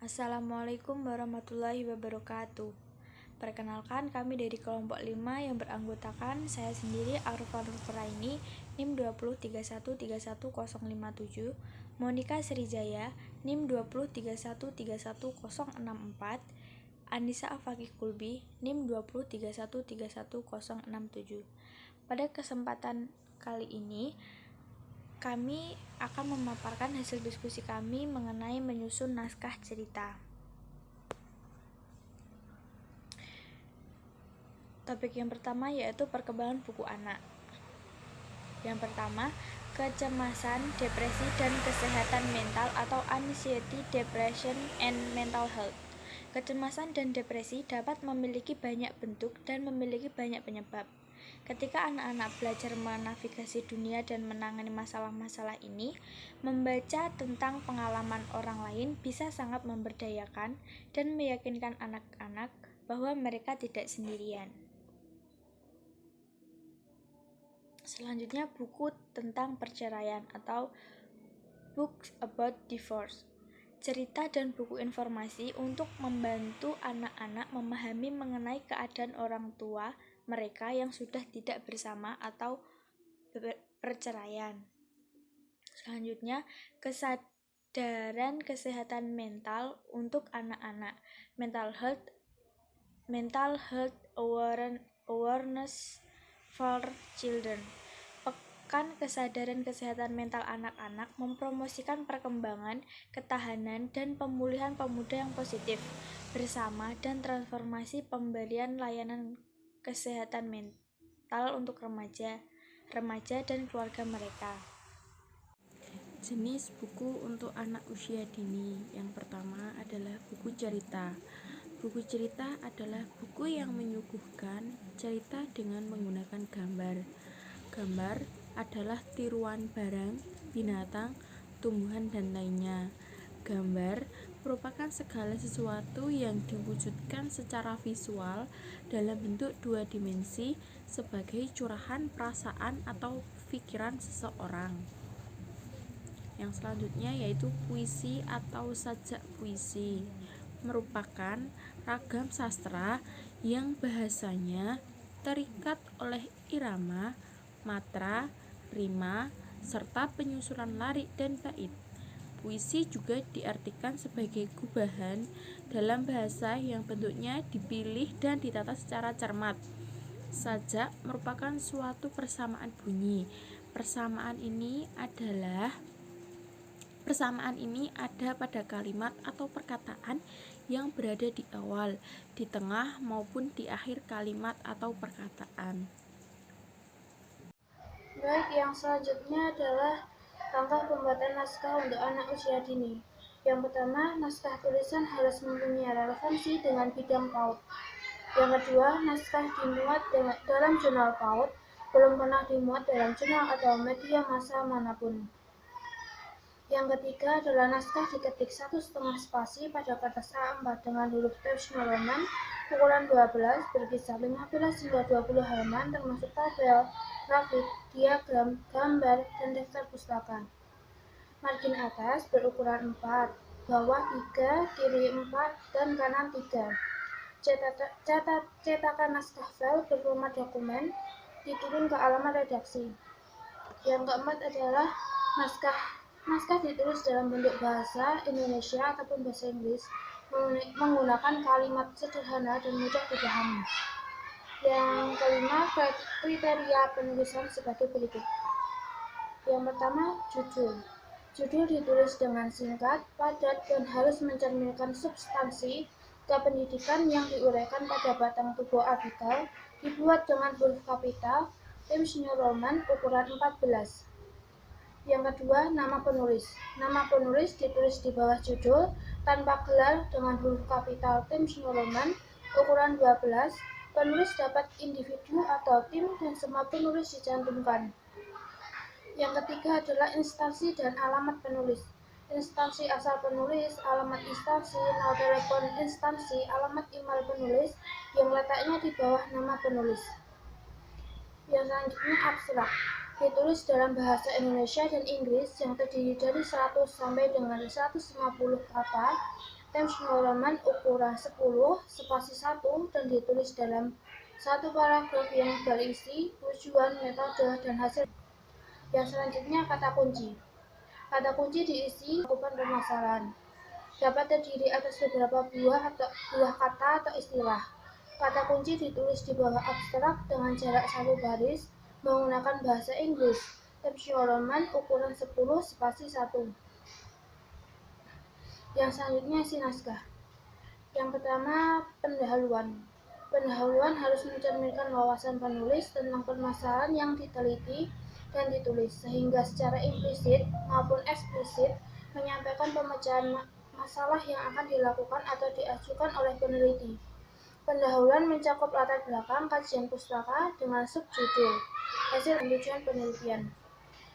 Assalamualaikum warahmatullahi wabarakatuh. Perkenalkan, kami dari kelompok 5 yang beranggotakan saya sendiri Arfan Rufraini, NIM 20313131057, Monika Srijaya, NIM 203131064, Anissa Afaqih Kulbi, NIM 203131067. Pada kesempatan kali ini kami akan memaparkan hasil diskusi kami mengenai menyusun naskah cerita. Topik yang pertama yaitu perkembangan buku anak. Yang pertama, kecemasan, depresi, dan kesehatan mental atau anxiety, depression, and mental health. Kecemasan dan depresi dapat memiliki banyak bentuk dan memiliki banyak penyebab. Ketika anak-anak belajar menavigasi dunia dan menangani masalah-masalah ini, membaca tentang pengalaman orang lain bisa sangat memberdayakan dan meyakinkan anak-anak bahwa mereka tidak sendirian. Selanjutnya, buku tentang perceraian atau Books about Divorce. Cerita dan buku informasi untuk membantu anak-anak memahami mengenai keadaan orang tua mereka yang sudah tidak bersama atau perceraian. Selanjutnya, kesadaran kesehatan mental untuk anak-anak. Mental health awareness for children. Pekan kesadaran kesehatan mental anak-anak mempromosikan perkembangan, ketahanan, dan pemulihan pemuda yang positif bersama dan transformasi pemberian layanan kesehatan mental untuk remaja dan keluarga mereka. Jenis buku untuk anak usia dini. Yang pertama adalah buku cerita. Buku cerita adalah buku yang menyuguhkan cerita dengan menggunakan gambar. Gambar adalah tiruan barang, binatang, tumbuhan, dan lainnya. Gambar merupakan segala sesuatu yang diwujudkan secara visual dalam bentuk dua dimensi sebagai curahan perasaan atau pikiran seseorang. Yang selanjutnya yaitu puisi atau sajak puisi, merupakan ragam sastra yang bahasanya terikat oleh irama, matra, rima, serta penyusunan larik dan bait. Puisi juga diartikan sebagai gubahan dalam bahasa yang bentuknya dipilih dan ditata secara cermat. Sajak merupakan suatu persamaan bunyi. Persamaan ini ada pada kalimat atau perkataan yang berada di awal, di tengah, maupun di akhir kalimat atau perkataan. Baik, yang selanjutnya adalah langkah pembuatan naskah untuk anak usia dini. Yang pertama, naskah tulisan harus mempunyai relevansi dengan bidang PAUD. Yang kedua, naskah dimuat dalam jurnal PAUD, belum pernah dimuat dalam jurnal atau media massa manapun. Yang ketiga adalah naskah diketik 1,5 spasi pada kertas A4 dengan huruf Times New Roman ukuran 12 berkisar 15 hingga 20 halaman termasuk tabel, grafik, diagram, gambar, dan daftar pustaka. Margin atas berukuran 4, bawah 3, kiri 4, dan kanan 3. Cetakan naskah file berformat dokumen dikirim ke alamat redaksi. Yang keempat adalah naskah ditulis dalam bentuk bahasa Indonesia ataupun bahasa Inggris menggunakan kalimat sederhana dan mudah dipahami. Yang kelima, kriteria penulisan sebagai berikut. Yang pertama, judul. Judul ditulis dengan singkat, padat, dan harus mencerminkan substansi kependidikan yang diuraikan pada batang tubuh artikel, dibuat dengan huruf kapital, Times New Roman ukuran 14. Yang kedua, nama penulis. Nama penulis ditulis di bawah judul tanpa gelar dengan huruf kapital Times New Roman ukuran 12. Penulis dapat individu atau tim dan semua penulis dicantumkan. Yang ketiga adalah instansi dan alamat penulis. Instansi asal penulis, alamat instansi, nomor telepon instansi, alamat email penulis yang letaknya di bawah nama penulis. Yang selanjutnya abstrak. Ditulis dalam bahasa Indonesia dan Inggris yang terdiri dari 100 sampai dengan 150 kata Times New Roman ukuran 10 spasi 1 dan ditulis dalam satu paragraf yang berisi tujuan, metode, dan hasil. Yang selanjutnya kata kunci. Kata kunci diisi cakupan permasalahan. Dapat terdiri atas beberapa buah kata atau istilah. Kata kunci ditulis di bawah abstrak dengan jarak 1 baris menggunakan bahasa Inggris. Times New Roman ukuran 10 spasi 1. Yang selanjutnya isi naskah. Yang pertama, pendahuluan. Pendahuluan harus mencerminkan wawasan penulis tentang permasalahan yang diteliti dan ditulis, sehingga secara implisit maupun eksplisit menyampaikan pemecahan masalah yang akan dilakukan atau diajukan oleh peneliti. Pendahuluan mencakup latar belakang kajian pustaka dengan subjudul hasil dan tujuan penelitian.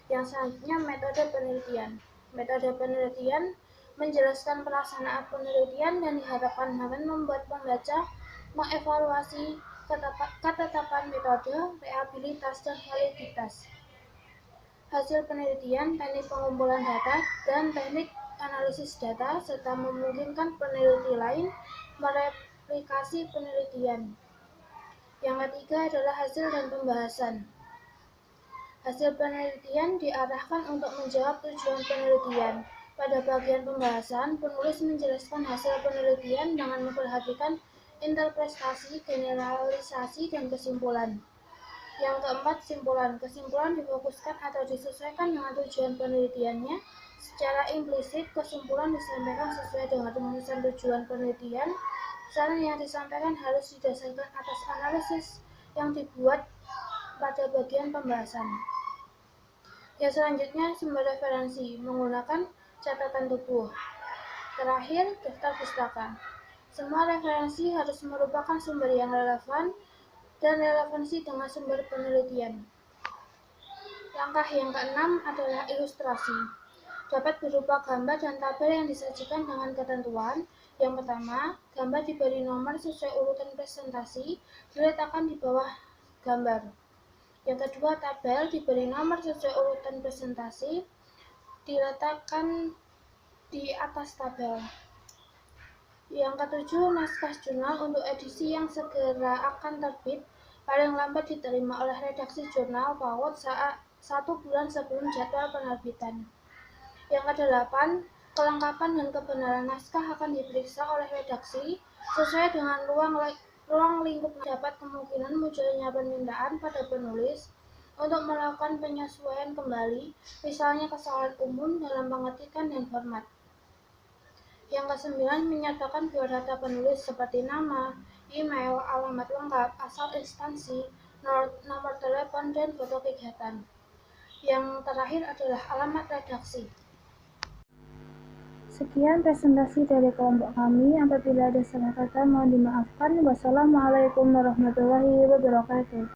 Yang selanjutnya metode penelitian. Metode penelitian menjelaskan pelaksanaan penelitian dan diharapkan akan membuat pembaca mengevaluasi ketetapan metode, reliabilitas, dan validitas hasil penelitian, teknik pengumpulan data, dan teknik analisis data, serta memungkinkan peneliti lain mereplikasi penelitian. Yang ketiga adalah hasil dan pembahasan. Hasil penelitian diarahkan untuk menjawab tujuan penelitian. Pada bagian pembahasan, penulis menjelaskan hasil penelitian dengan memperhatikan interpretasi, generalisasi, dan kesimpulan. Yang keempat, simpulan. Kesimpulan difokuskan atau disesuaikan dengan tujuan penelitiannya. Secara implisit, kesimpulan disampaikan sesuai dengan rumusan tujuan penelitian. Saran yang disampaikan harus didasarkan atas analisis yang dibuat pada bagian pembahasan. Yang selanjutnya, sumber referensi menggunakan catatan tubuh. Terakhir, daftar pustaka. Semua referensi harus merupakan sumber yang relevan dan relevansi dengan sumber penelitian. Langkah yang keenam adalah ilustrasi. Dapat berupa gambar dan tabel yang disajikan dengan ketentuan. Yang pertama, gambar diberi nomor sesuai urutan presentasi, diletakkan di bawah gambar. Yang kedua, tabel diberi nomor sesuai urutan presentasi, diletakkan di atas tabel. Yang ketujuh, naskah jurnal untuk edisi yang segera akan terbit, paling lambat diterima oleh redaksi jurnal PAUD saat 1 bulan sebelum jadwal penerbitan. Yang kedelapan, kelengkapan dan kebenaran naskah akan diperiksa oleh redaksi sesuai dengan ruang lingkup. Dapat kemungkinan munculnya permintaan pada penulis untuk melakukan penyesuaian kembali, misalnya kesalahan umum dalam pengetikan dan format. Yang kesembilan, menyertakan biodata penulis seperti nama, email, alamat lengkap, asal instansi, nomor telepon, dan foto kegiatan. Yang terakhir adalah alamat redaksi. Sekian presentasi dari kelompok kami. Apabila ada salah kata mohon dimaafkan. Wassalamualaikum warahmatullahi wabarakatuh.